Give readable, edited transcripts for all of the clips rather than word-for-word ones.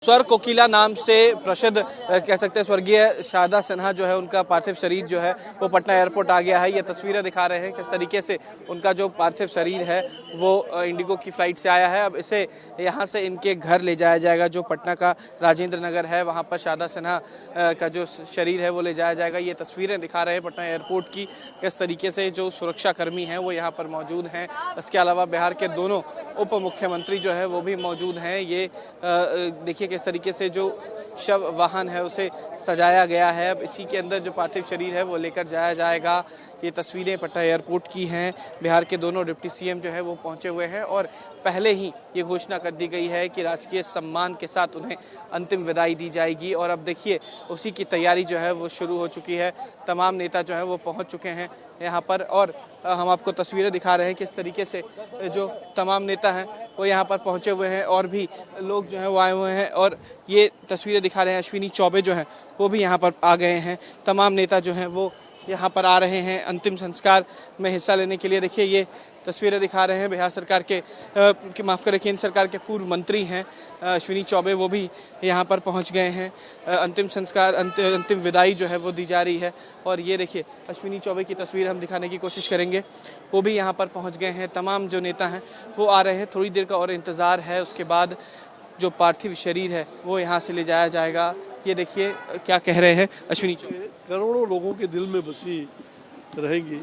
स्वर कोकिला नाम से प्रसिद्ध कह सकते हैं स्वर्गीय शारदा सिन्हा जो है उनका पार्थिव शरीर जो है वो पटना एयरपोर्ट आ गया है। ये तस्वीरें दिखा रहे हैं किस तरीके से उनका जो पार्थिव शरीर है वो इंडिगो की फ्लाइट से आया है। अब इसे यहाँ से इनके घर ले जाया जाएगा, जो पटना का राजेंद्र नगर है वहाँ पर शारदा सिन्हा का जो शरीर है वो ले जाया जाएगा। ये तस्वीरें दिखा रहे हैं पटना एयरपोर्ट की, किस तरीके से जो सुरक्षाकर्मी हैं वो यहाँ पर मौजूद हैं। इसके अलावा बिहार के दोनों उप मुख्यमंत्री जो है वो भी मौजूद हैं। ये देखिए किस तरीके से जो शव वाहन है उसे सजाया गया है। अब इसी के अंदर जो पार्थिव शरीर है वो लेकर जाया जाएगा। ये तस्वीरें पटना एयरपोर्ट की हैं। बिहार के दोनों डिप्टी सीएम जो है वो पहुंचे हुए हैं और पहले ही ये घोषणा कर दी गई है कि राजकीय सम्मान के साथ उन्हें अंतिम विदाई दी जाएगी। और अब देखिए उसी की तैयारी जो है वो शुरू हो चुकी है। तमाम नेता जो है वो पहुँच चुके हैं यहाँ पर और हम आपको तस्वीरें दिखा रहे हैं किस तरीके से जो तमाम नेता हैं वो यहाँ पर पहुँचे हुए हैं और भी लोग जो हैं वो आए हुए हैं। और ये तस्वीरें दिखा रहे हैं अश्विनी चौबे जो हैं वो भी यहाँ पर आ गए हैं। तमाम नेता जो हैं वो यहाँ पर आ रहे हैं अंतिम संस्कार में हिस्सा लेने के लिए। देखिए ये तस्वीरें दिखा रहे हैं बिहार सरकार के माफ़ करें केंद्र सरकार के पूर्व मंत्री हैं अश्विनी चौबे, वो भी यहाँ पर पहुँच गए हैं। अंतिम संस्कार अंतिम विदाई जो है वो दी जा रही है। और ये देखिए अश्विनी चौबे की तस्वीर हम दिखाने की कोशिश करेंगे, वो भी यहाँ पर पहुँच गए हैं। तमाम जो नेता हैं वो आ रहे हैं, थोड़ी देर का और इंतज़ार है, उसके बाद जो पार्थिव शरीर है वो यहाँ से ले जाया जाएगा। ये देखिए क्या कह रहे हैं अश्विनी चौबे। करोड़ों लोगों के दिल में बसी रहेंगी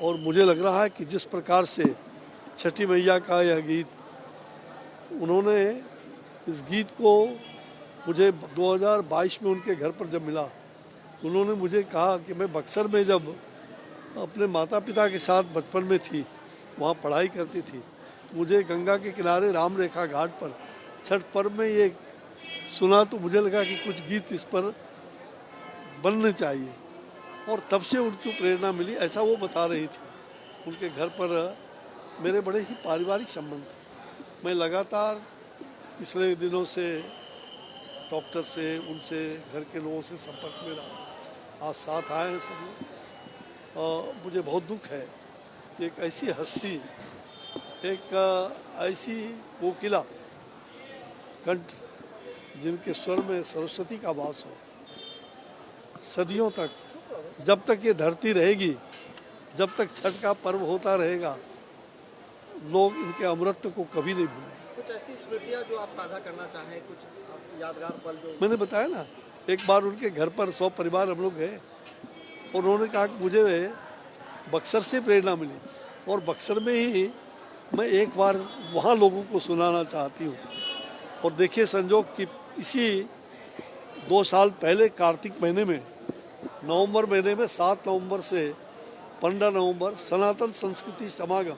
और मुझे लग रहा है कि जिस प्रकार से छठी मैया का यह गीत, उन्होंने इस गीत को मुझे 2022 में उनके घर पर जब मिला तो उन्होंने मुझे कहा कि मैं बक्सर में जब अपने माता पिता के साथ बचपन में थी, वहाँ पढ़ाई करती थी, मुझे गंगा के किनारे राम रेखा घाट पर छठ पर्व में ये सुना तो मुझे लगा कि कुछ गीत इस पर बनने चाहिए और तब से उनको प्रेरणा मिली। ऐसा वो बता रही थी। उनके घर पर मेरे बड़े ही पारिवारिक संबंध, मैं लगातार पिछले दिनों से डॉक्टर से, उनसे, घर के लोगों से संपर्क में रहा। आज साथ आए हैं सब लोग। मुझे बहुत दुख है कि एक ऐसी हस्ती, एक ऐसी कोकिला कंठ जिनके स्वर में सरस्वती का वास हो, सदियों तक, जब तक ये धरती रहेगी, जब तक छठ का पर्व होता रहेगा, लोग इनके अमृत को कभी नहीं भूलेंगे। कुछ ऐसी स्मृतियां जो आप साझा करना चाहें, कुछ यादगार पल जो मैंने बताया ना, एक बार उनके घर पर 100 परिवार हम लोग गए और उन्होंने कहा कि मुझे बक्सर से प्रेरणा मिली और बक्सर में ही मैं एक बार वहाँ लोगों को सुनाना चाहती हूँ। और देखिए संजोग कि इसी 2 साल पहले कार्तिक महीने में, नवंबर महीने में 7 नवंबर से 15 नवंबर सनातन संस्कृति समागम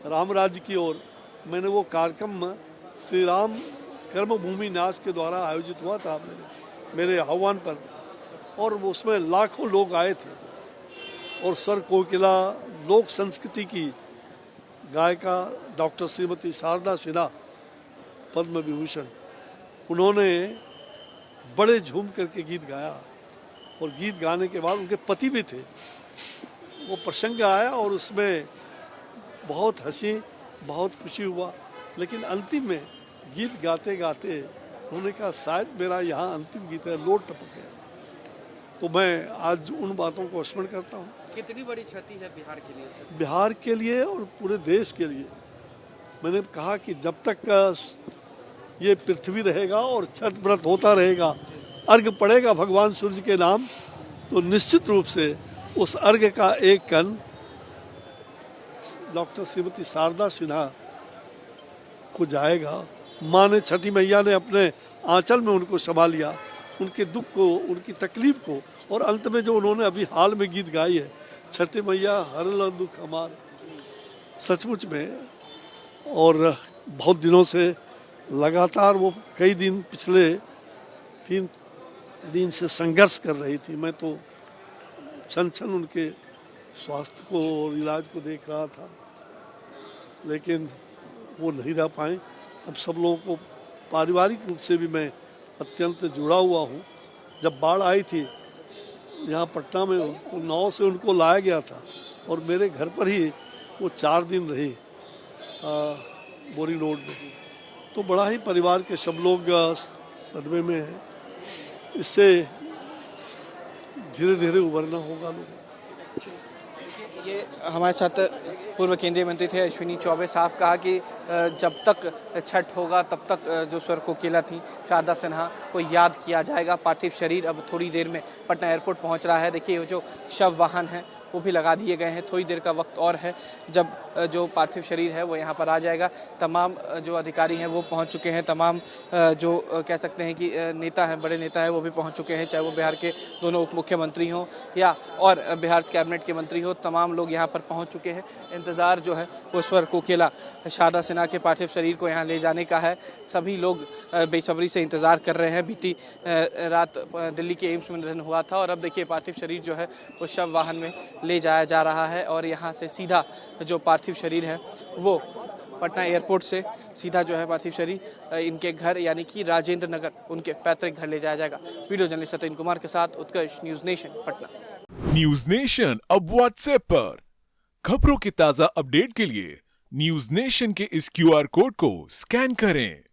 राम राज्य की ओर, मैंने वो कार्यक्रम श्री राम कर्मभूमि न्यास के द्वारा आयोजित हुआ था मेरे आह्वान पर, और उसमें लाखों लोग आए थे। और स्वर कोकिला लोक संस्कृति की गायिका डॉक्टर श्रीमती शारदा सिन्हा, पद्म विभूषण, उन्होंने बड़े झूम करके गीत गाया और गीत गाने के बाद उनके पति भी थे। वो प्रसंग आया और उसमें बहुत हंसी, बहुत खुशी हुआ, लेकिन अंतिम में गीत गाते गाते उन्होंने कहा शायद मेरा यहाँ अंतिम गीत है, लोट टपक गया। तो मैं आज उन बातों को स्मरण करता हूँ। कितनी बड़ी क्षति है बिहार के लिए? बिहार के लिए और पूरे देश के लिए। मैंने कहा कि जब तक ये पृथ्वी रहेगा और छठ व्रत होता रहेगा, अर्घ पड़ेगा भगवान सूर्य के नाम, तो निश्चित रूप से उस अर्घ का एक कण डॉक्टर श्रीमती शारदा सिन्हा को जाएगा। माँ ने, छठी मैया ने अपने आंचल में उनको संभाल लिया, उनके दुख को, उनकी तकलीफ को। और अंत में जो उन्होंने अभी हाल में गीत गाई है, छठी मैया हर लो दुख हमार, सचमुच में। और बहुत दिनों से लगातार वो कई दिन, पिछले 3 दिन से संघर्ष कर रही थी। मैं तो क्षण क्षण उनके स्वास्थ्य को और इलाज को देख रहा था, लेकिन वो नहीं रह पाए। अब सब लोगों को पारिवारिक रूप से भी मैं अत्यंत जुड़ा हुआ हूँ। जब बाढ़ आई थी यहाँ पटना में, तो नाव से उनको लाया गया था और मेरे घर पर ही वो 4 दिन रही बोरी रोड में। तो बड़ा ही परिवार के सब लोग सदमे में हैं। इससे धीरे धीरे उभरना होगा लोगों को। ये हमारे साथ पूर्व केंद्रीय मंत्री थे अश्विनी चौबे। साफ कहा कि जब तक छठ होगा तब तक जो स्वर कोकिला थी शारदा सिन्हा को याद किया जाएगा। पार्थिव शरीर अब थोड़ी देर में पटना एयरपोर्ट पहुंच रहा है। देखिए जो शव वाहन है वो भी लगा दिए गए हैं। थोड़ी देर का वक्त और है जब जो पार्थिव शरीर है वो यहाँ पर आ जाएगा। तमाम जो अधिकारी हैं वो पहुँच चुके हैं। तमाम जो कह सकते हैं कि नेता हैं, बड़े नेता हैं, वो भी पहुँच चुके हैं। चाहे वो बिहार के दोनों उप मुख्यमंत्री हों या और बिहार कैबिनेट के मंत्री हो, तमाम लोग यहाँ पर पहुँच चुके हैं। इंतज़ार जो है वो स्वर कोकिला शारदा सिन्हा के पार्थिव शरीर को यहाँ ले जाने का है। सभी लोग बेसब्री से इंतज़ार कर रहे हैं। बीती रात दिल्ली के एम्स में निधन हुआ था और अब देखिए पार्थिव शरीर जो है वो शव वाहन में ले जाया जा रहा है और यहाँ से सीधा जो पार्थिव शरीर है वो पटना एयरपोर्ट से सीधा जो है पार्थिव शरीर इनके घर यानी कि राजेंद्र नगर उनके पैतृक घर ले जाया जाएगा। वीडियो जर्नलिस्ट सत्येंद्र कुमार के साथ Utkarsh, news nation, Patna. News nation अब व्हाट्सएप पर खबरों के ताज़ा अपडेट के लिए न्यूज़ नेशन के इस QR कोड को स्कैन करें।